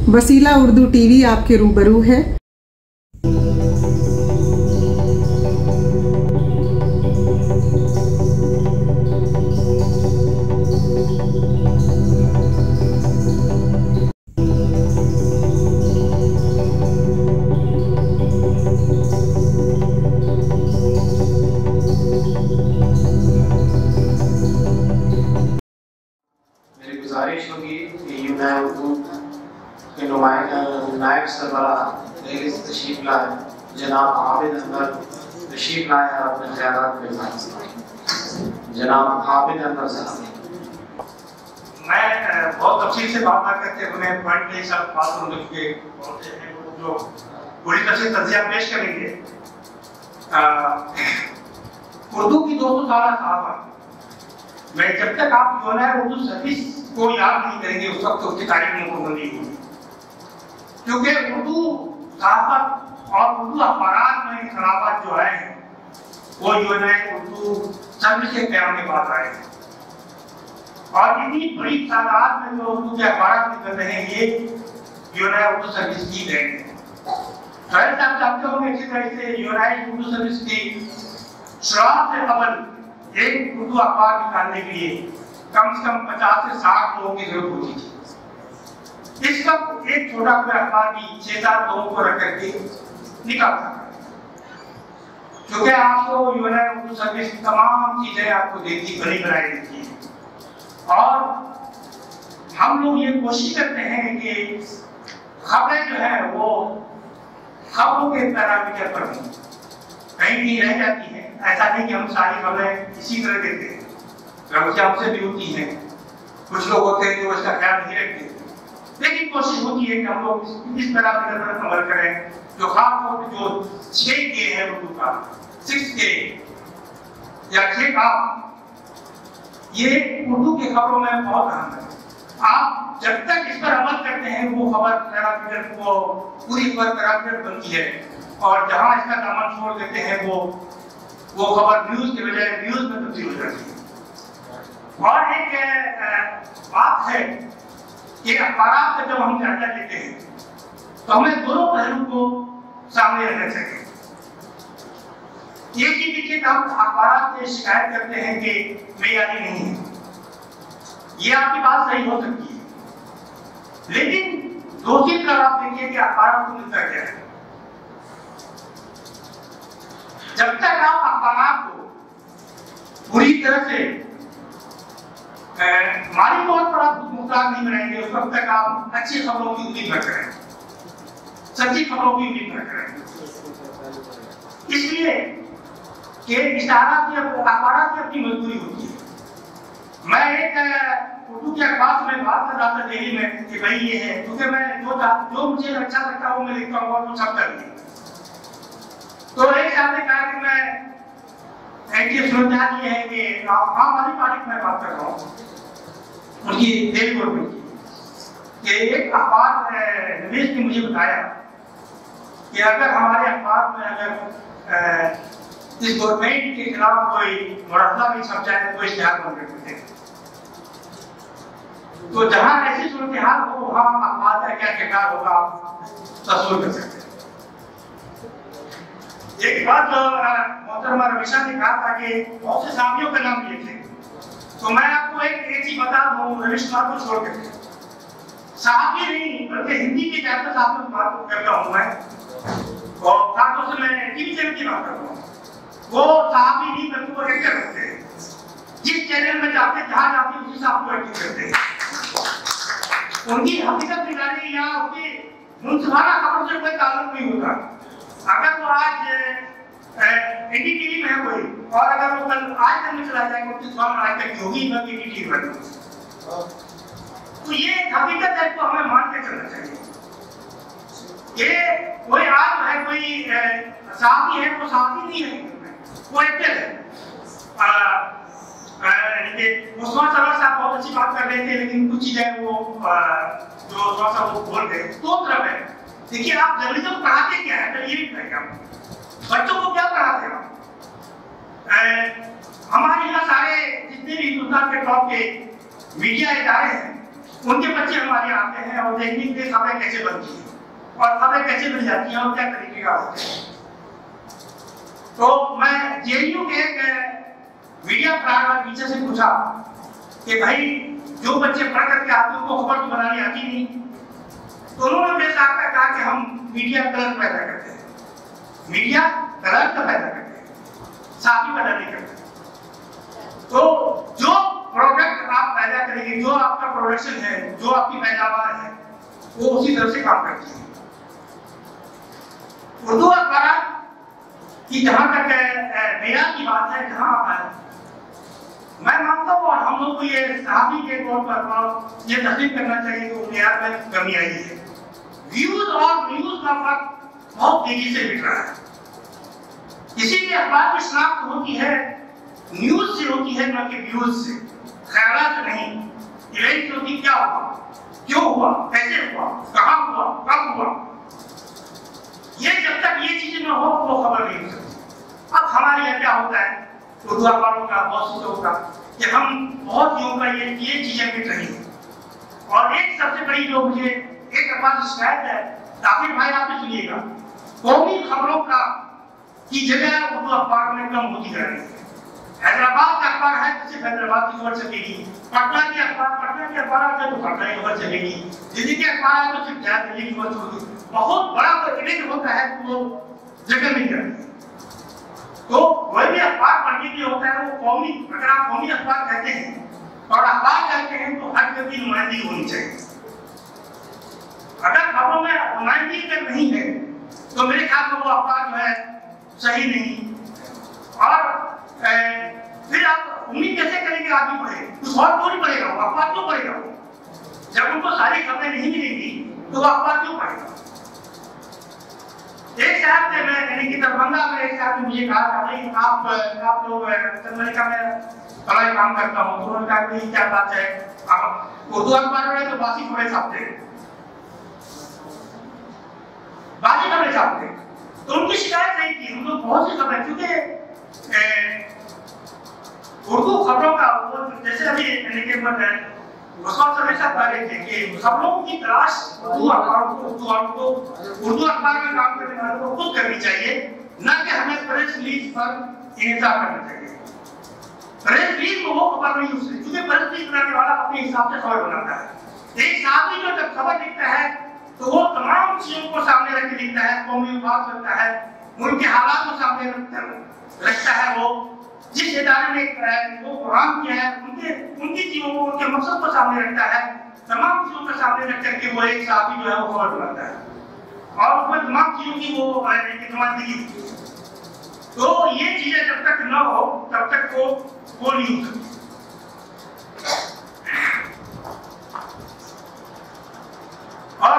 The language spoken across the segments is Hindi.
वसीला उर्दू टीवी आपके रूबरू है। मेरी गुजारिश होगी कि मैं उर्दू के नायब सरबराह तशरीफ लाए जनाब आबिद अनवर तशरीफ लाए और अपने ख्यालात पेश जनाब आबिद अनवर साहब। मैं बहुत तफसील से बात ना करके उन्हें पॉइंट के साथ बात करने के जो पूरी तरह से तज्जिया पेश करेंगे। उर्दू की 200 साल सहाफा मैं जब तक आप जो है उर्दू सर्विस को याद नहीं करेंगे उस वक्त उसकी तारीफ मुकम्मल नहीं होगी, क्योंकि उर्दू सहाफत और उर्दू अखबारात में खराबात जो है वो जो है उर्दू सर्विस के क़याम के बाद आए और इतनी बड़ी तादाद में जो उर्दू के अखबार निकल रहे हैं ये जो है उर्दू सर्विस की गए हैं। शायद आप जानते होंगे इसी तरह से यूनाइटेड उर्दू सर्विस की शुरुआत से कबल एक उर्दू अखबार निकालने के लिए कम से कम 50 से 60 लोगों की जरूरत होती थी। इस वक्त एक छोटा सा अखबार भी 6-7 लोगों को रख करके निकाल सकता है, क्योंकि आपको यूनाइटेड उर्दू सर्विस तमाम चीजें आपको देती बनी बनाई देती है और हम लोग ये कोशिश करते हैं कि खबरें जो है वो खबरों के पैरामीटर पर हों, कहीं कहीं रह जाती है। ऐसा नहीं कि हम सारी खबरें इसी तरह देते हैं, गलतियां हमसे भी होती हैं, कुछ लोग होते हैं जो इसका ख्याल नहीं रखते, लेकिन कोशिश होती है कि हम लोग इस पैरामीटर पर अमल करें जो खासतौर पर जो 6K है उर्दू का 6K या 6K ये उर्दू की खबरों में बहुत अहम है। आप जब तक इस पर अमल करते हैं वो खबर पैरामीटर को पूरी खबर पैरामीटर बनती है और जहां इसका दामन छोड़ देते हैं वो खबर न्यूज के बजाय न्यूज में तब्दील हो जाती है। और एक बात है कि अखबार का जब हम जायजा लेते हैं तो हमें दोनों पहलू को सामने रखना चाहिए। ये कि देखिए हम अखबार से शिकायत करते हैं कि मेयादी नहीं है, ये आपकी बात सही हो सकती है, लेकिन दूसरी तरफ आप देखिए कि अखबार को मिलता क्या है। जब तक आप अखबार को पूरी तरह से माली तौर पर आप मुख्तार नहीं बनाएंगे उस वक्त तक आप अच्छी खबरों की उम्मीद न करें, सच्ची खबरों की उम्मीद न करें। इसलिए कि इशारा की अखबार की अपनी मजबूरी होती है। मैं एक उर्दू के अखबार में बात कर रहा था दिल्ली में कि भाई ये है, क्योंकि मैं जो मुझे अच्छा लगता है वो मैं लिखता हूँ और वो छपता नहीं। तो एक साहब ने कहा कि मैं एक सूरत ये है कि आम आदमी पार्टी में बात कर रहा हूँ उनकी दिल्ली गवर्नमेंट की, एक अखबार निवेश ने मुझे बताया कि अगर हमारे अखबार में अगर इस गवर्नमेंट के खिलाफ कोई मुरादा भी छप जाए तो इश्तिहार बंद कर देते हैं। तो जहां ऐसी सूरत हाल हो वहां अखबार का क्या किरदार होगा आप तस्वीर कर सकते हैं। एक बात मोहतरमा रविशा ने कहा था कि बहुत से सामियों का नाम लिए थे, तो मैं आपको एक चीज बता दूं रविश कुमार को छोड़ करके, साहबी नहीं बल्कि हिंदी के ज्यादा साहब की बात करता हूँ मैं, और खासतौर से मैं टीवी चैनल की बात कर रहा हूँ। वो साहबी नहीं बल्कि वो एक्टर होते हैं, जिस चैनल में जाते जहां जाते उसी साहब को एक्टिंग करते हैं। उनकी हकीकत निकाली या उनकी मुंसफाना खबर से कोई ताल्लुक नहीं होता। अगर वो आज एनडीटीवी में है कोई और अगर वो कल आज तक में चला जाएगा तो स्वाम आज तक की होगी ना एनडीटीवी पर, तो ये हकीकत है तो हमें मान के चलना चाहिए। ये कोई आज है कोई साथी है वो साथी नहीं है, वो एक्टर है। उस्मान सरार साहब बहुत अच्छी बात कर रहे थे, लेकिन कुछ चीजें वो जो थोड़ा सा वो बोल गए दो तरफ है। देखिए आप जर्नलिज्म पढ़ाते क्या है, ये भी बताइए आप बच्चों को क्या पढ़ाते हैं। हमारे यहाँ सारे जितने भी हिंदुस्तान के टॉप के मीडिया इदारे हैं उनके बच्चे हमारे यहाँ आते हैं और देखने के लिए खबरें कैसे बनती है और खबरें कैसे मिल जाती हैं और क्या तरीके का होते हैं। तो मैं जेएनयू के एक मीडिया टीचर से पूछा कि भाई जो बच्चे पढ़ करके आते हैं उनको खबर तो बनानी आती नहीं। तो उन्होंने मेरे साथ कहा कि हम मीडिया कलर पैदा करते हैं, मीडिया कलर तो पैदा करते हैं, साथी पैदा नहीं करते। तो जो प्रोडक्ट आप पैदा करेंगे, जो आपका प्रोडक्शन है, जो आपकी पैदावार है, वो उसी तरह से काम करती है। उर्दू अखबार की जहां तक मेयार की बात है, जहां मैं मानता हूँ और हम लोग को ये सहाबी के तौर पर ये तस्लीम करना चाहिए कि मेयार में कमी आई है। व्यूज और न्यूज का फर्क बहुत तेजी से बिक रहा है। किसी भी अखबार की शनाख्त होती है न्यूज से होती है, न कि व्यूज से, ख्यालात से नहीं। इवेंट से होती क्या हुआ, क्यों हुआ, कैसे हुआ, कहाँ हुआ, कब हुआ। ये जब तक ये चीजें न हो वो खबर नहीं हो सकती। अब हमारे यहाँ क्या होता है उर्दू अखबारों का, बहुत सी लोगों का, कि हम बहुत लोगों का ये चीजें बिक रही हैं। और एक सबसे बड़ी जो मुझे एक अखबार की शिकायत है, ताकि भाई आप सुनिएगा, कौमी खबरों का की जगह उर्दू अखबार में कम होती जा रही है। हैदराबाद का अखबार है तो सिर्फ हैदराबाद की खबर चलेगी, पटना के अखबार आते तो पटना की खबर चलेगी, दिल्ली के अखबार आते तो सिर्फ दिल्ली की खबर चलेगी। बहुत बड़ा कोई इवेंट होता है तो वो जगह नहीं करती। तो वही भी अखबार पढ़ने के लिए होता है वो कौमी, अगर आप कौमी अखबार कहते हैं और अखबार कहते हैं तो हर जगह की नुमाइंदगी होनी चाहिए। अगर खबरों में नुमाइंदगी अगर नहीं है तो मेरे ख्याल में वो अखबार जो है सही नहीं। और फिर आप उम्मीद कैसे करेंगे आदमी पढ़े, कुछ और क्यों नहीं पढ़ेगा, वो अखबार क्यों पढ़ेगा? जब उनको सारी खबरें नहीं मिलेंगी तो वो अखबार क्यों पढ़ेगा? एक साहब ने, मैं यानी कि दरभंगा में एक साहब ने मुझे कहा था भाई आप लोग, मैंने कहा मैं बड़ा काम करता हूँ। तो उन्होंने कहा कि क्या बात है, आप उर्दू अखबार में तो बासी खबरें छापते हैं, बासी खबरें छापते हैं। तो उनकी शिकायत नहीं थी, हम लोग बहुत सी खबरें, क्योंकि उर्दू खबरों का जैसे अभी हमेशा कह रहे थे कि खबरों की तलाश उर्दू अखबार में काम करने वालों को खुद करनी चाहिए, न कि हमें प्रेस रिलीज पर इंतजार करना चाहिए। प्रेस रिलीज में वो खबर नहीं हो सकती, क्योंकि प्रेस रिलीज बनाने वाला अपने हिसाब से खबर बनाता है। एक साथी जो जब खबर लिखता है तो वो तमाम चीजों को सामने रख के लिखता है, कौमी विभाग रखता है, उनके हालात को सामने रखता है, वो जिस इदारे ने वो काम किया है उनकी चीजों को, उनके मकसद को सामने रखता है, तमाम चीजों को सामने रख करके वो एक साथी जो है वो खबर बनाता है और उसमें तमाम चीजों की वो नुमाइंदगी होती है। तो ये चीजें जब तक न हो तब तक वो नहीं हो सकती। और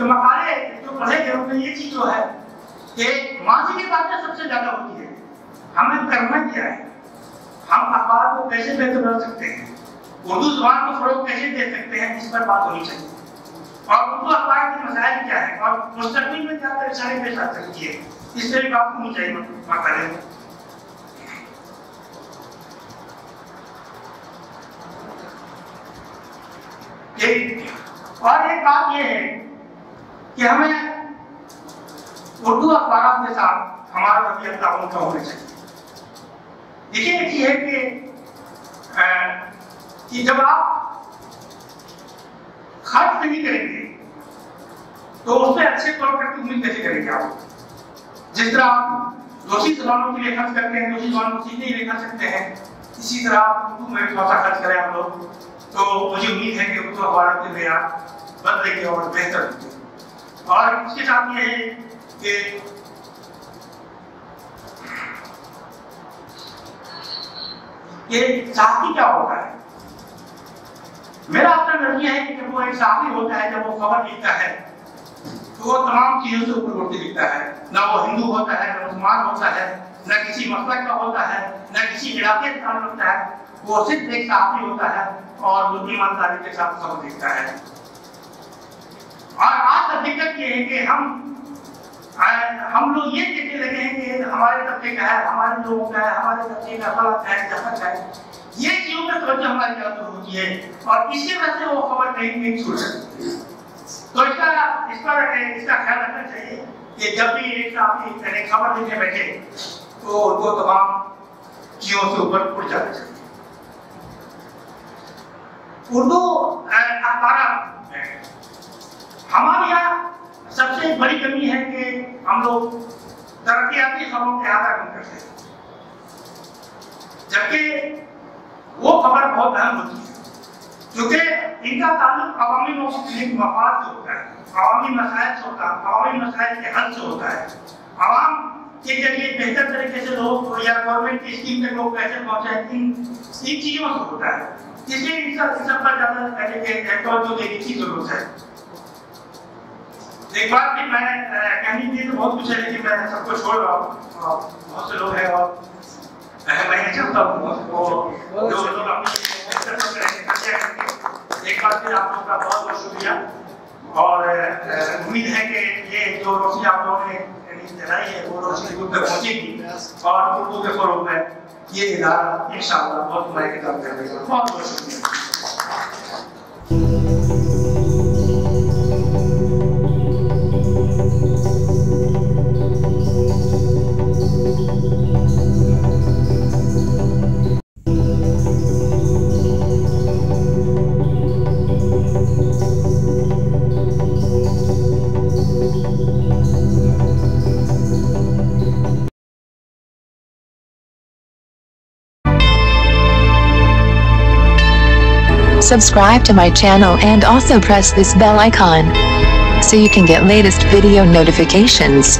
मकाले जो पढ़े गए उनमें ये चीज जो है कि माजी की बातें सबसे ज्यादा होती है। हमें करना क्या है, हम अखबार को कैसे बेहतर बना सकते हैं, उर्दू ज़बान को फरोग कैसे दे सकते हैं, इस पर बात होनी चाहिए। और उर्दू अखबार के मसाइल क्या है और मुस्तकबिल में क्या परेशानी पेश आ सकती है, इस पर भी बात होनी चाहिए मकाले में। और एक बात यह है कि हमें उर्दू अखबार के साथ हमारा रवैया ताउन का होना चाहिए। देखिए एक चीज है कि जब आप खर्च नहीं करेंगे तो उसमें अच्छे प्रोडक्ट की उम्मीद कैसे करेंगे आप? जिस तरह आप दूसरी जबानों के लिए खर्च करते हैं, दूसरी जबानों को सीखने के लिए कर सकते हैं, इसी तरह आप उर्दू में थोड़ा सा खर्च करें आप लोग, तो मुझे उम्मीद है कि उर्दू अखबार के मेरा बदलेंगे और बेहतर होंगे। और उसके साथ ये है कि ये साथी क्या होता है? मेरा अपना नजरिया है कि जब वो एक साथी होता है, जब वो खबर लिखता है तो वो तमाम चीजों से ऊपर उठते लिखता है। ना वो हिंदू होता है, ना मुसलमान होता है, न किसी मसलक का होता है, न किसी इलाके का होता है, वो सिर्फ एक साथी होता है और वो ईमानदारी के साथ खबर लिखता है। और आज का दिक्कत ये है कि हम लोग ये कहने लगे हैं कि हमारे तबके का है, हमारे लोगों का है, हमारे तबके का गलत है, जफत है। ये चीजों पर तवज्जो हमारी ज्यादा होती है और इसी वजह से वो खबर नहीं छूट सकती। तो इसका ख्याल रखना चाहिए कि जब भी एक आपकी खबर देने बैठे तो उनको तमाम चीजों से ऊपर उठ जाना चाहिए। उर्दू अखबार हमारे यहाँ सबसे बड़ी कमी है कि हम लोग तरक्याती खबरों के आधार नहीं करते, जबकि वो खबर बहुत अहम होती है क्योंकि इनका ताल्लुक अवामी मफाद से होता है, अवामी मसाइल से होता है, अवामी मसाइल के हल से होता है। आवाम के जरिए बेहतर तरीके से लोग या गवर्नमेंट की स्कीम तक लोग कैसे पहुंचाए, इन चीजों से होता है। इसलिए इन सब पर ज्यादा तवज्जो देने की जरूरत है। एक बात कि मैं कहनी थी तो बहुत कुछ है, लेकिन मैं सबको छोड़ रहा हूँ, बहुत से लोग हैं और मैं चाहता हूँ जो लोग अपनी एक बार फिर आप लोगों का बहुत बहुत शुक्रिया और उम्मीद है कि ये जो रोशनी आप लोगों ने जलाई है वो रोशनी दूर तक पहुंचेगी और उर्दू के फरोग में ये इदारा इंशाअल्लाह बहुत बड़ा काम करेगा। बहुत बहुत शुक्रिया। Subscribe to my channel and also press this bell icon so you can get latest video notifications.